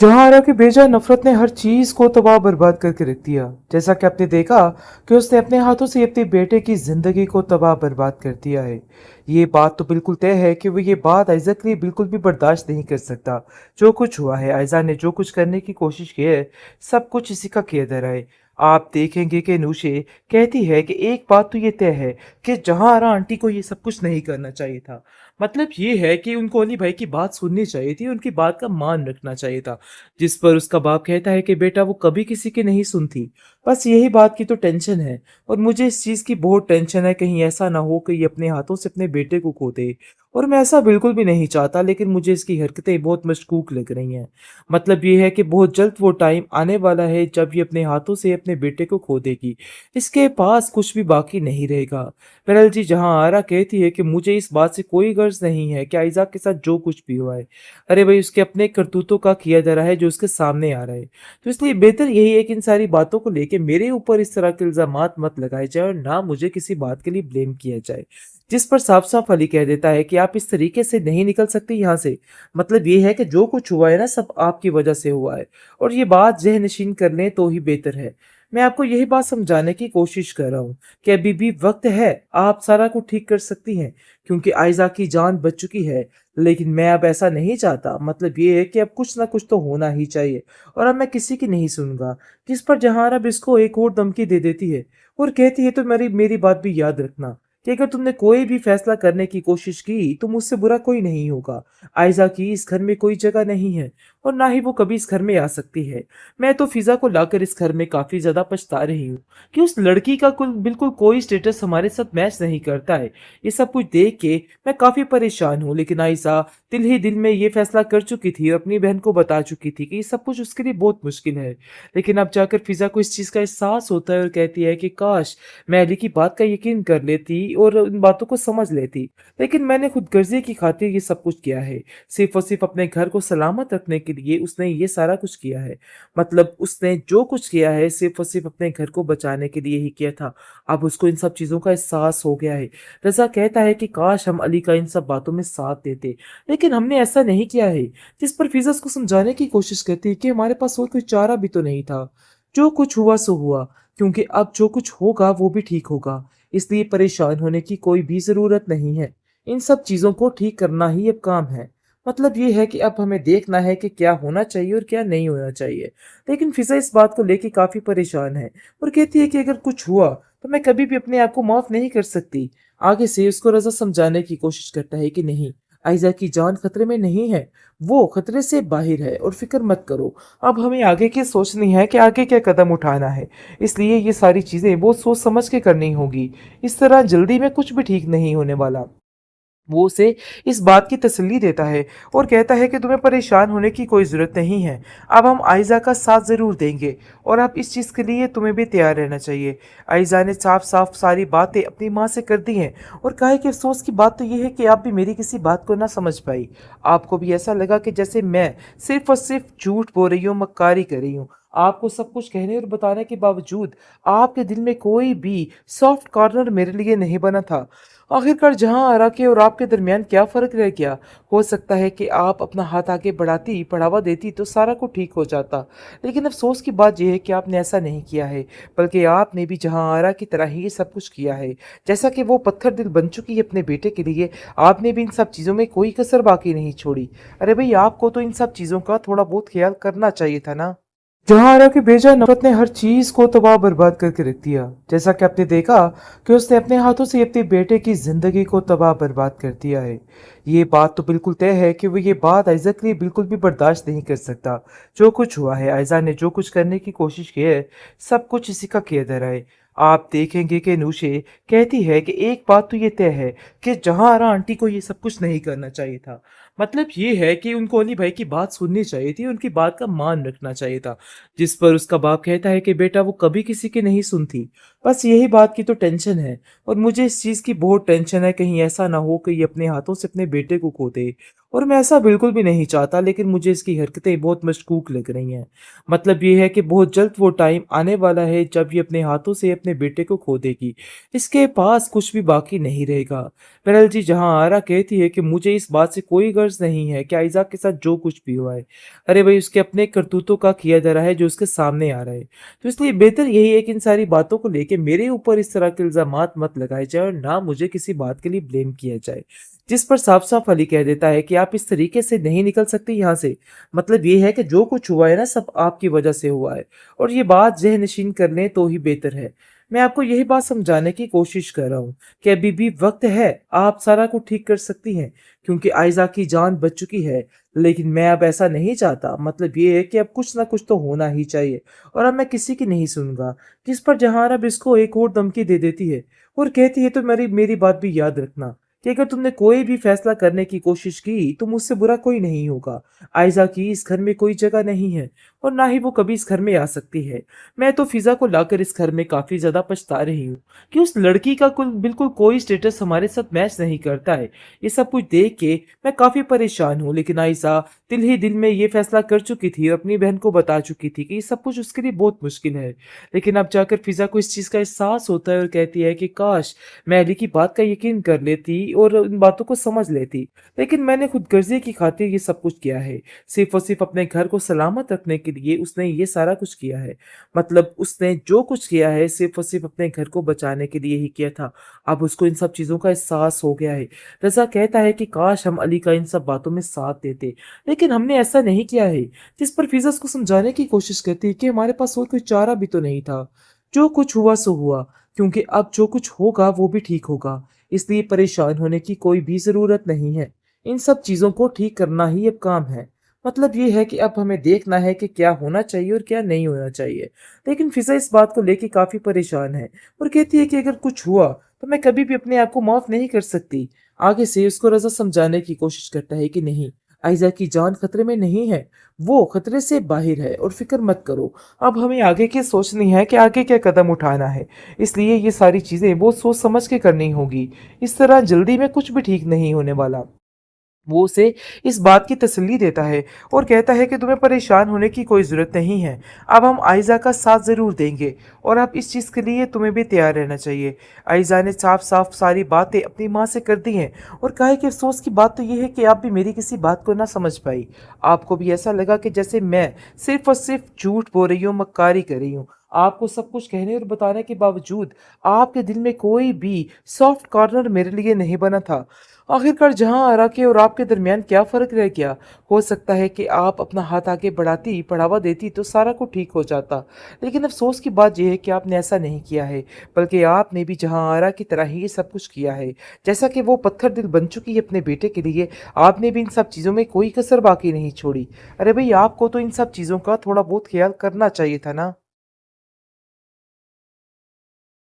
जहां आरा की बेजा नफरत ने हर चीज को तबाह बर्बाद करके रख दिया। जैसा कि आपने देखा कि उसने अपने हाथों से अपने बेटे की जिंदगी को तबाह बर्बाद कर दिया है। ये बात तो बिल्कुल तय है कि वो ये बात आयजा के लिए बिल्कुल भी बर्दाश्त नहीं कर सकता। जो कुछ हुआ है, आयजा ने जो कुछ करने की कोशिश की है, सब कुछ इसी का किया धरा है। आप देखेंगे कि नूशे कहती है कि एक बात तो ये तय है कि जहां आरा आंटी को ये सब कुछ नहीं करना चाहिए था। मतलब ये है कि उनको अली भाई की बात सुननी चाहिए थी, उनकी बात का मान रखना चाहिए था। जिस पर उसका बाप कहता है कि बेटा वो कभी किसी की नहीं सुनती। बस यही बात की तो टेंशन है। और मुझे इस चीज़ की बहुत टेंशन है, कहीं ऐसा ना हो कि ये अपने हाथों से अपने बेटे को खो दे। और मैं ऐसा बिल्कुल भी नहीं चाहता, लेकिन मुझे इसकी हरकतें बहुत मशकूक लग रही हैं। मतलब ये है कि बहुत जल्द वो टाइम आने वाला है जब ये अपने हाथों से अपने बेटे को खो देगी। इसके पास कुछ भी बाकी नहीं रहेगा। बहरहाल जी, जहां आरा कहती है कि मुझे इस बात से कोई गर्ज नहीं है कि आइजा के साथ जो कुछ भी हुआ है, अरे भाई उसके अपने करतूतों का किया जा रहा है जो उसके सामने आ रहा है। तो इसलिए बेहतर यही है कि इन सारी बातों को लेके मेरे ऊपर इस तरह के इल्जामात मत लगाए जाए और ना मुझे किसी बात के लिए ब्लेम किया जाए। जिस पर साफ साफ अली कह देता है कि आप इस तरीके से नहीं निकल सकते यहाँ से। मतलब ये है कि जो कुछ हुआ है ना, सब आपकी वजह से हुआ है। और ये बात ज़हन नशीन कर लें तो ही बेहतर है। मैं आपको यही बात समझाने की कोशिश कर रहा हूँ कि अभी भी वक्त है, आप सारा को ठीक कर सकती हैं। क्योंकि आयजा की जान बच चुकी है। लेकिन मैं अब ऐसा नहीं चाहता। मतलब ये है कि अब कुछ ना कुछ तो होना ही चाहिए। और अब मैं किसी की नहीं सुनूंगा। जिस पर जहां अरब इसको एक और धमकी दे देती है और कहती है तो मेरी मेरी बात भी याद रखना कि अगर तुमने कोई भी फैसला करने की कोशिश की तो मुझसे बुरा कोई नहीं होगा। आयजा की इस घर में कोई जगह नहीं है और ना ही वो कभी इस घर में आ सकती है। मैं तो फिजा को लाकर इस घर में काफी ज्यादा पछता रही हूँ कि उस लड़की का कुल बिल्कुल कोई स्टेटस हमारे साथ मैच नहीं करता है। ये सब कुछ देख के मैं काफी परेशान हूँ। लेकिन आयशा दिल ही दिल में ये फैसला कर चुकी थी और अपनी बहन को बता चुकी थी कि ये सब कुछ उसके लिए बहुत मुश्किल है। लेकिन अब जाकर फिजा को इस चीज का एहसास होता है और कहती है कि काश मैं अली की बात का यकीन कर लेती और उन बातों को समझ लेती। लेकिन मैंने खुद गर्जी की खातिर ये सब कुछ किया है। सिर्फ और सिर्फ अपने घर को सलामत रखने के लिए उसने ये सारा कुछ किया है। मतलब उसने जो कुछ किया है सिर्फ और सिर्फ अपने घर को बचाने के लिए ही किया था। अब उसको इन सब चीजों का एहसास हो गया है। रजा कहता है कि काश हम अली का इन सब बातों में साथ देते, लेकिन हमने ऐसा नहीं किया है। जिस पर फिजा उसको समझाने की कोशिश करती है कि हमारे पास और कोई चारा भी तो नहीं था। जो कुछ हुआ सो हुआ, क्योंकि अब जो कुछ होगा वो भी ठीक होगा। इसलिए परेशान होने की कोई भी जरूरत नहीं है। इन सब चीजों को ठीक करना ही अब काम है। मतलब ये है कि अब हमें देखना है कि क्या होना चाहिए और क्या नहीं होना चाहिए। लेकिन फिजा इस बात को लेकर काफी परेशान है और कहती है कि अगर कुछ हुआ तो मैं कभी भी अपने आप को माफ नहीं कर सकती। आगे से उसको रजा समझाने की कोशिश करता है कि नहीं, आयजा की जान खतरे में नहीं है, वो खतरे से बाहर है और फिक्र मत करो। अब हमें आगे की सोचनी है कि आगे क्या कदम उठाना है। इसलिए ये सारी चीजें बहुत सोच समझ के करनी होगी। इस तरह जल्दी में कुछ भी ठीक नहीं होने वाला। वो उसे इस बात की तसल्ली देता है और कहता है कि तुम्हें परेशान होने की कोई ज़रूरत नहीं है। अब हम आयजा का साथ ज़रूर देंगे और अब इस चीज़ के लिए तुम्हें भी तैयार रहना चाहिए। आयजा ने साफ साफ सारी बातें अपनी माँ से कर दी हैं और कहा है कि अफसोस की बात तो ये है कि आप भी मेरी किसी बात को ना समझ पाई। आपको भी ऐसा लगा कि जैसे मैं सिर्फ और सिर्फ झूठ बोल रही हूँ, मक्कारी कर रही हूँ। आपको सब कुछ कहने और बताने के बावजूद आपके दिल में कोई भी सॉफ्ट कॉर्नर मेरे लिए नहीं बना था। आखिरकार जहां आरा के और आपके दरमियान क्या फर्क रह गया? हो सकता है कि आप अपना हाथ आगे बढ़ाती, बढ़ावा देती तो सारा कुछ ठीक हो जाता। लेकिन अफसोस की बात यह है कि आपने ऐसा नहीं किया है, बल्कि आपने भी जहां आरा की तरह ही ये सब कुछ किया है। जैसा कि वो पत्थर दिल बन चुकी है अपने बेटे के लिए, आपने भी इन सब चीज़ों में कोई कसर बाकी नहीं छोड़ी। अरे भाई, आपको तो इन सब चीज़ों का थोड़ा बहुत ख्याल करना चाहिए था ना। जहां आरा की बेजा नफरत ने हर चीज को तबाह बर्बाद करके रख दिया। जैसा कि आपने देखा कि उसने अपने हाथों से अपने बेटे की जिंदगी को तबाह बर्बाद कर दिया है। ये बात तो बिल्कुल तय है कि वो ये बात आयजा के लिए बिल्कुल भी बर्दाश्त नहीं कर सकता। जो कुछ हुआ है, आयजा ने जो कुछ करने की कोशिश की है, सब कुछ इसी का किया धरा है। आप देखेंगे कि नूशे कहती है कि एक बात तो ये तय है कि जहां आरा आंटी को ये सब कुछ नहीं करना चाहिए था। मतलब ये है कि उनको अली भाई की बात सुननी चाहिए थी, उनकी बात का मान रखना चाहिए था। जिस पर उसका बाप कहता है कि बेटा वो कभी किसी की नहीं सुनती। बस यही बात की तो टेंशन है। और मुझे इस चीज़ की बहुत टेंशन है, कहीं ऐसा ना हो कि ये अपने हाथों से अपने बेटे को खो दे। और मैं ऐसा बिल्कुल भी नहीं चाहता, लेकिन मुझे इसकी हरकतें बहुत मशकूक लग रही हैं। मतलब ये है कि बहुत जल्द वो टाइम आने वाला है जब ये अपने हाथों से अपने बेटे को खो देगी। इसके पास कुछ भी बाकी नहीं रहेगा। बहरहाल जी, जहां आरा कहती है कि मुझे इस बात से कोई गर्ज नहीं है कि आइज़ा के साथ जो कुछ भी हुआ है, अरे भाई उसके अपने करतूतों का किया जा रहा है जो उसके सामने आ रहा है। तो इसलिए बेहतर यही है कि इन सारी बातों को लेके मेरे ऊपर इस तरह के इल्ज़ामात मत लगाए जाए और ना मुझे किसी बात के लिए ब्लेम किया जाए। जिस पर साफ-साफ अली कह देता है कि आप इस तरीके से नहीं निकल सकती यहाँ से। मतलब ये है कि जो कुछ हुआ है ना सब आपकी वजह से हुआ है और ये बात ज़हन-नशीन कर लें तो ही बेहतर है। मैं आपको यही बात समझाने की कोशिश कर रहा हूँ कि अभी भी वक़्त है, आप सारा कुछ ठीक कर सकती हैं क्योंकि आइज़ा की जान बच चुकी है। लेकिन मैं अब ऐसा नहीं चाहता, मतलब ये है कि अब कुछ ना कुछ तो होना ही चाहिए और अब मैं किसी की नहीं सुनूँगा। जिस पर जहाँ अब इसको एक और धमकी दे देती है और कहती है तो मेरी मेरी बात भी याद रखना कि अगर तुमने कोई भी फैसला करने की कोशिश की तो मुझसे बुरा कोई नहीं होगा। आइज़ा की इस घर में कोई जगह नहीं है और ना ही वो कभी इस घर में आ सकती है। मैं तो फिज़ा को लाकर इस घर में काफ़ी ज़्यादा पछता रही हूँ कि उस लड़की का कुल बिल्कुल कोई स्टेटस हमारे साथ मैच नहीं करता है। ये सब कुछ देख के मैं काफ़ी परेशान हूँ, लेकिन आइज़ा दिल ही दिल में ये फैसला कर चुकी थी और अपनी बहन को बता चुकी थी कि ये सब कुछ उसके लिए बहुत मुश्किल है। लेकिन अब जाकर फिज़ा को इस चीज़ का एहसास होता है और कहती है कि काश मैं अली की बात का यकीन कर लेती और इन बातों को समझ लेती। लेकिन मैंने खुदगर्ज़ी की खातिर ये सब कुछ किया है। सिर्फ़ और सिर्फ़ अपने घर को सलामत रखने के लिए उसने ये सारा कुछ किया है। मतलब उसने जो कुछ किया है सिर्फ़ और सिर्फ़ अपने घर को बचाने के लिए ही किया था। अब उसको इन सब चीज़ों का एहसास हो गया है। रज़ा कहता है कि काश हम अली का इन सब बातों में साथ देते, लेकिन हमने ऐसा नहीं किया है। जिस पर फ़िज़ा उसको समझाने की कोशिश करती है कि हमारे पास और कोई चारा भी तो नहीं था। जो कुछ हुआ सो हुआ, क्योंकि अब जो कुछ होगा वो भी ठीक होगा। इसलिए परेशान होने की कोई भी ज़रूरत नहीं है। इन सब चीज़ों को ठीक करना ही अब काम है। मतलब ये है कि अब हमें देखना है कि क्या होना चाहिए और क्या नहीं होना चाहिए। लेकिन फ़िज़ा इस बात को लेके काफ़ी परेशान है और कहती है कि अगर कुछ हुआ तो मैं कभी भी अपने आप को माफ़ नहीं कर सकती। आगे से उसको रज़ा समझाने की कोशिश करता है कि नहीं, आइज़ा की जान खतरे में नहीं है, वो खतरे से बाहर है और फ़िक्र मत करो। अब हमें आगे की सोचनी है कि आगे क्या कदम उठाना है। इसलिए ये सारी चीज़ें बहुत सोच समझ के करनी होगी। इस तरह जल्दी में कुछ भी ठीक नहीं होने वाला। वो उसे इस बात की तसल्ली देता है और कहता है कि तुम्हें परेशान होने की कोई ज़रूरत नहीं है। अब हम आइज़ा का साथ ज़रूर देंगे और अब इस चीज़ के लिए तुम्हें भी तैयार रहना चाहिए। आइज़ा ने साफ-साफ सारी बातें अपनी माँ से कर दी हैं और कहा है कि अफ़सोस की बात तो ये है कि आप भी मेरी किसी बात को ना समझ पाई। आपको भी ऐसा लगा कि जैसे मैं सिर्फ़ और सिर्फ़ झूठ बोल रही हूँ, मक्कारी कर रही हूँ। आपको सब कुछ कहने और बताने के बावजूद आपके दिल में कोई भी सॉफ्ट कॉर्नर मेरे लिए नहीं बना था। आखिरकार जहां आरा के और आपके दरमियान क्या फ़र्क रह गया? हो सकता है कि आप अपना हाथ आगे बढ़ाती, बढ़ावा देती तो सारा कुछ ठीक हो जाता। लेकिन अफ़सोस की बात ये है कि आपने ऐसा नहीं किया है, बल्कि आपने भी जहां आरा की तरह ही ये सब कुछ किया है। जैसा कि वो पत्थर दिल बन चुकी है अपने बेटे के लिए, आपने भी इन सब चीज़ों में कोई कसर बाकी नहीं छोड़ी। अरे भई, आपको तो इन सब चीज़ों का थोड़ा बहुत ख़्याल करना चाहिए था ना?